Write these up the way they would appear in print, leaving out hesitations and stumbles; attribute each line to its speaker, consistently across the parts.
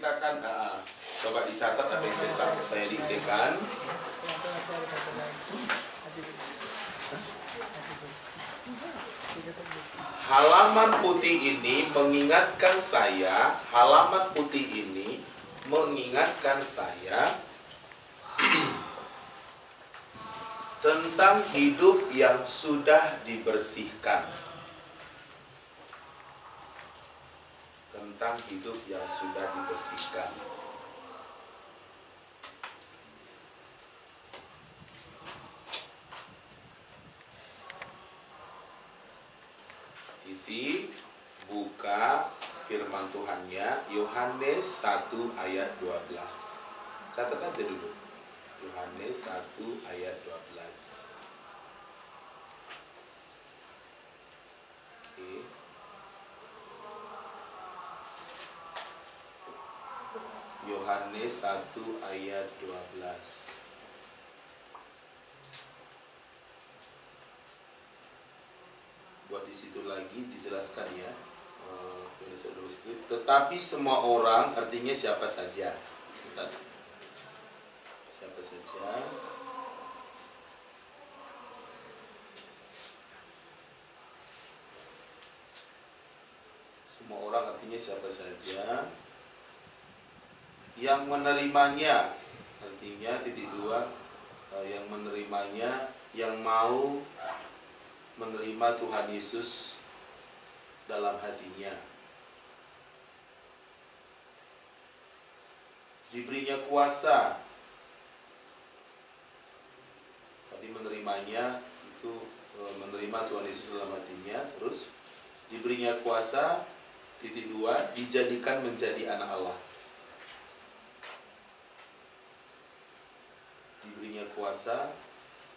Speaker 1: kita akan coba dicatat apa yang saya diktekan. Halaman putih ini mengingatkan saya, tentang hidup yang sudah dibersihkan. Tentang hidup yang sudah dibersihkan. TV, buka firman Tuhannya, Yohanes 1 ayat 12. Catat aja dulu. Yohanes 1 ayat 12. Oke. Yohanes 1 ayat 12. Buat di situ lagi dijelaskan ya. Tetapi semua orang artinya siapa saja. Siapa saja. Semua orang artinya siapa saja yang menerimanya, artinya titik dua, yang menerimanya, yang mau menerima Tuhan Yesus dalam hatinya, diberinya kuasa. Tadi menerimanya itu menerima Tuhan Yesus dalam hatinya, terus diberinya kuasa, titik dua, dijadikan menjadi anak Allah. Diberinya kuasa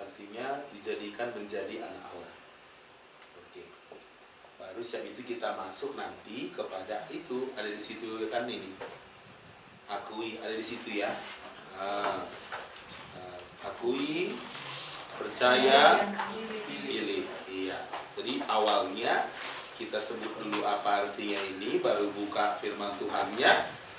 Speaker 1: artinya dijadikan menjadi anak Allah. Oke. Baru siap itu kita masuk nanti kepada itu, ada di situ kan ini. Akui, ada di situ ya. Akui, percaya, pilih. Iya. Jadi awalnya kita sebut dulu apa artinya ini, baru buka firman Tuhannya,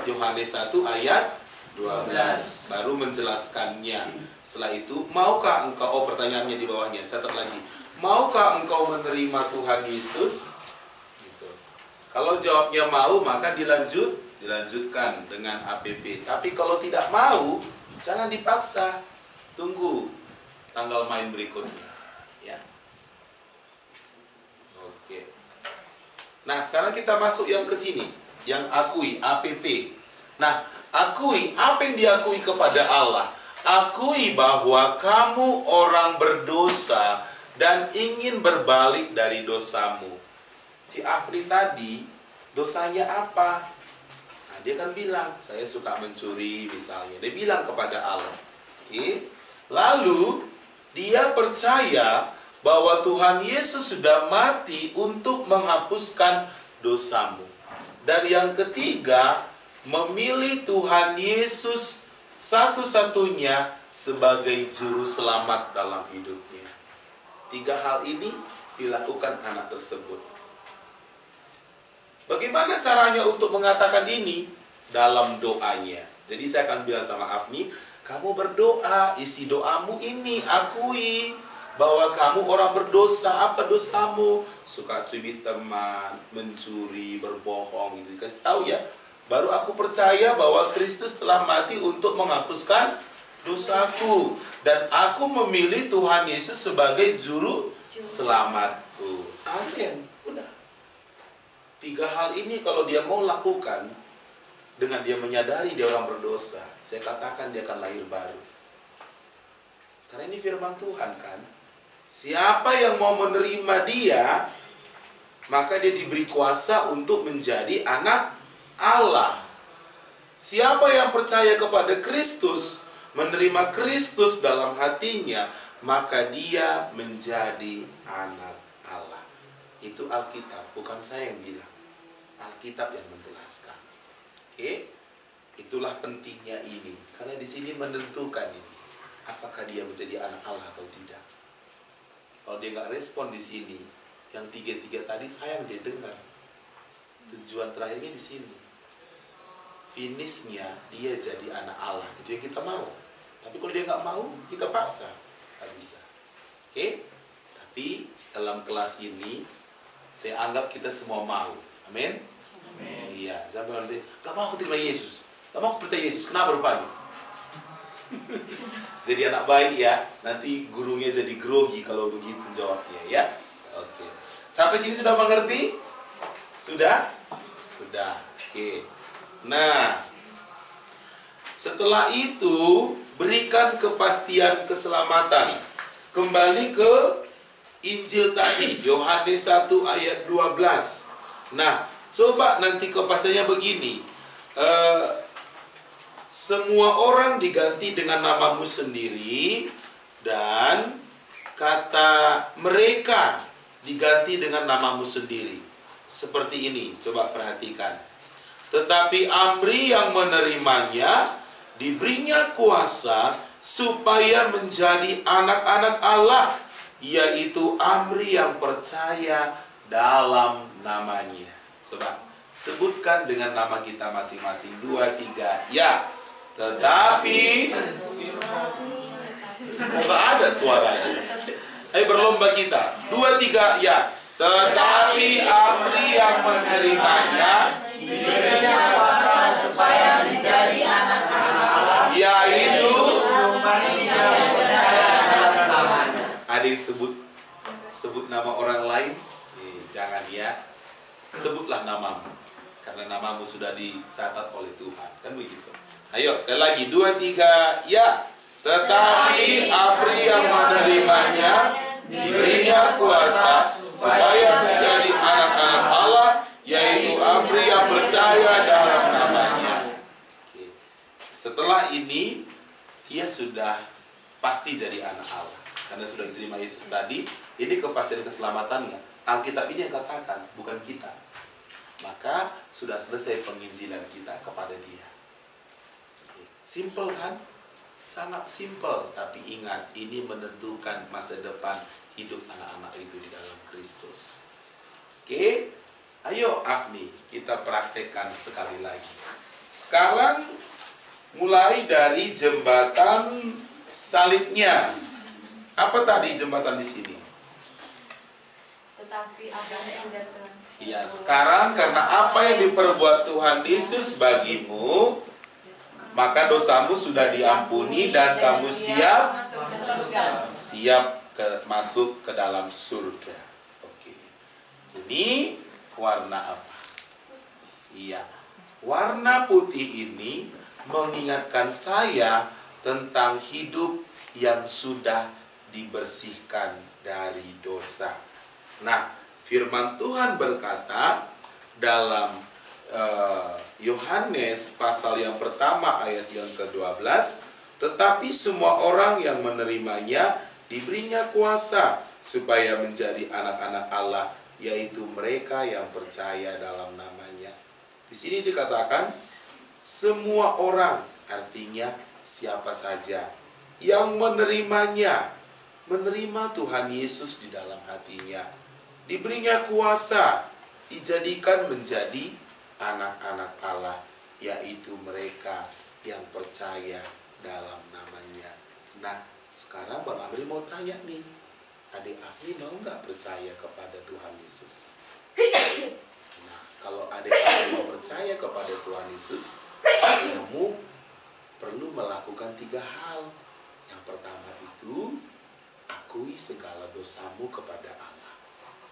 Speaker 1: Yohanes 1 ayat 12, baru menjelaskannya. Setelah itu, maukah engkau, pertanyaannya di bawahnya, catat lagi. Maukah engkau menerima Tuhan Yesus? Gitu. Kalau jawabnya mau, maka dilanjutkan dengan APP. Tapi kalau tidak mau, jangan dipaksa. Tunggu tanggal main berikutnya. Ya. Oke. Nah, sekarang kita masuk yang ke sini, yang akui, APP. Nah, akui, apa yang diakui kepada Allah? Akui bahwa kamu orang berdosa dan ingin berbalik dari dosamu. Si Afri tadi, dosanya apa? Nah, dia kan bilang, saya suka mencuri misalnya. Dia bilang kepada Allah. Oke. Lalu, dia percaya bahwa Tuhan Yesus sudah mati untuk menghapuskan dosamu. Dan yang ketiga, memilih Tuhan Yesus satu-satunya sebagai juru selamat dalam hidupnya. 3 hal ini dilakukan anak tersebut. Bagaimana caranya untuk mengatakan ini? Dalam doanya. Jadi saya akan bilang sama Afni, kamu berdoa, isi doamu ini, akui bahwa kamu orang berdosa. Apa dosamu? Suka cubit teman, mencuri, berbohong, gitu. Dikasih tahu ya. Baru aku percaya bahwa Kristus telah mati untuk menghapuskan dosaku. Dan aku memilih Tuhan Yesus sebagai juru selamatku. Amin. Udah. 3 hal ini kalau dia mau lakukan, dengan dia menyadari dia orang berdosa, saya katakan dia akan lahir baru. Karena ini firman Tuhan kan. Siapa yang mau menerima dia, maka dia diberi kuasa untuk menjadi anak Allah. Siapa yang percaya kepada Kristus, menerima Kristus dalam hatinya, maka dia menjadi anak Allah. Itu Alkitab, bukan saya yang bilang. Alkitab yang menjelaskan. Oke? Itulah pentingnya ini. Karena di sini menentukan ini. Apakah dia menjadi anak Allah atau tidak. Kalau dia nggak respon di sini, yang 3-3 tadi sayang dia dengar. Tujuan terakhirnya di sini. finishnya dia jadi anak Allah. Itu yang kita mau. Tapi kalau dia nggak mau, kita paksa. Nggak bisa. Oke? Tapi dalam kelas ini, saya anggap kita semua mau. Amin? Amin. Iya, sampai nanti, gak mau aku terima Yesus. Gak mau aku percaya Yesus. Kenapa rupanya? Jadi anak baik ya. Nanti gurunya jadi grogi kalau begitu jawabnya ya. Oke. Sampai sini sudah mengerti? Sudah? Sudah. Oke. Nah, setelah itu berikan kepastian keselamatan. Kembali ke Injil tadi, Yohanes 1 ayat 12. Nah, coba nanti kepastiannya begini. Semua orang diganti dengan namamu sendiri, dan kata mereka diganti dengan namamu sendiri. Seperti ini, coba perhatikan. Tetapi Amri yang menerimanya diberinya kuasa supaya menjadi anak-anak Allah, yaitu Amri yang percaya dalam namanya. Coba sebutkan dengan nama kita masing-masing. 2, 3, ya. Tetapi nggak ada suaranya. Ayo berlomba kita. 2, 3, ya. Tetapi Amri yang menerimanya
Speaker 2: diberinya kuasa supaya menjadi anak-anak Allah,
Speaker 1: yaitu
Speaker 2: yang percaya dalam namanya.
Speaker 1: Ada yang sebut nama orang lain? Jangan ya. Sebutlah namamu, karena namamu sudah dicatat oleh Tuhan. Kan begitu. Ayo sekali lagi. 2, 3, ya. Tetapi Amri yang menerimanya diberinya kuasa supaya menjadi anak-anak Allah, yaitu Amri yang percaya dalam namanya. Oke. Setelah ini dia sudah pasti jadi anak Allah karena sudah diterima Yesus tadi. Ini kepastian keselamatannya. Alkitab ini yang katakan, bukan kita. Maka sudah selesai penginjilan kita kepada dia. Simple kan? Sangat simple. Tapi ingat, ini menentukan masa depan hidup anak-anak itu di dalam Kristus. Oke? Ayo Afni, kita praktekkan sekali lagi. Sekarang mulai dari jembatan salibnya. Apa tadi jembatan di sini?
Speaker 2: Tetapi apa yang sudah Tuhan?
Speaker 1: Ya, sekarang karena apa yang diperbuat Tuhan Yesus bagimu, maka dosamu sudah diampuni dan kamu siap masuk ke dalam surga. Oke. Ini warna apa? Iya. Warna putih ini mengingatkan saya tentang hidup yang sudah dibersihkan dari dosa. Nah, firman Tuhan berkata dalam Yohanes pasal yang pertama ayat yang ke-12, tetapi semua orang yang menerimanya diberinya kuasa supaya menjadi anak-anak Allah, yaitu mereka yang percaya dalam namanya. Di sini dikatakan semua orang, artinya siapa saja yang menerimanya, menerima Tuhan Yesus di dalam hatinya, diberinya kuasa, dijadikan menjadi anak-anak Allah, yaitu mereka yang percaya dalam namanya. Nah, sekarang Bang Amri mau tanya nih, adik Afni mau nggak percaya kepada Tuhan Yesus? Nah, kalau adik Afni mau percaya kepada Tuhan Yesus, kamu perlu melakukan 3 hal. Yang pertama itu, akui segala dosamu kepada Allah.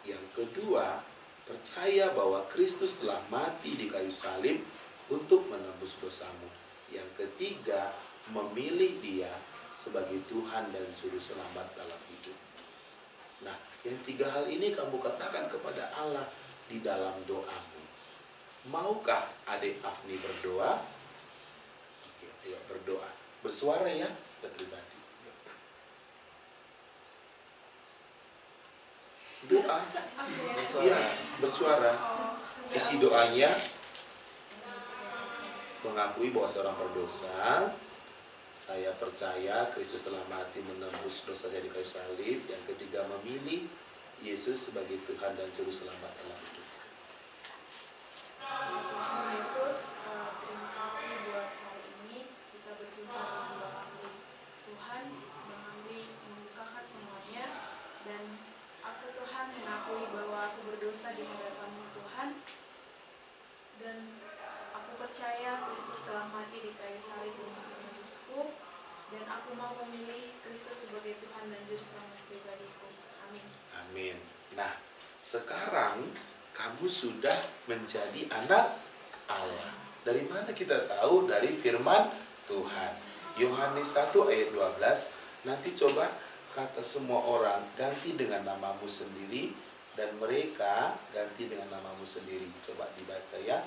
Speaker 1: Yang kedua, percaya bahwa Kristus telah mati di kayu salib untuk menebus dosamu. Yang ketiga, memilih Dia sebagai Tuhan dan Juru Selamat dalam hidup. Nah, yang 3 hal ini kamu katakan kepada Allah di dalam doamu. Maukah adik Afni berdoa? Oke, ayo berdoa. Bersuara ya, secara pribadi. Doa. Iya, bersuara. Isi doanya mengakui bahwa seorang berdosa. Saya percaya Kristus telah mati menembus dosa dari kayu salib. Yang ketiga, memilih Yesus sebagai Tuhan dan Juru Selamat dalam hidup.
Speaker 2: Yesus, terima kasih
Speaker 3: telah mati di kayu salib untuk menebusku, dan aku mau memilih Kristus sebagai Tuhan dan Juru Selamat pribadiku. Amin.
Speaker 1: Amin. Nah, sekarang kamu sudah menjadi anak Allah. Dari mana kita tahu? Dari firman Tuhan. Yohanes 1 ayat 12. Nanti coba kata semua orang, ganti dengan namamu sendiri, dan mereka ganti dengan namamu sendiri. Coba dibaca ya.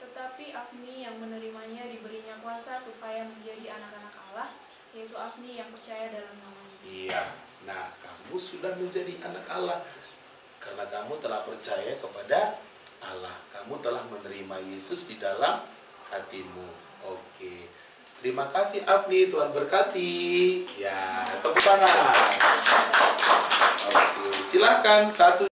Speaker 3: Tetapi Afni yang menerimanya diberinya kuasa supaya menjadi anak-anak Allah, yaitu Afni yang percaya dalam namanya.
Speaker 1: Iya. Nah, kamu sudah menjadi anak Allah karena kamu telah percaya kepada Allah. Kamu telah menerima Yesus di dalam hatimu. Oke. Terima kasih Afni, Tuhan berkati. Ya, tepuk tangan. Oke, silakan satu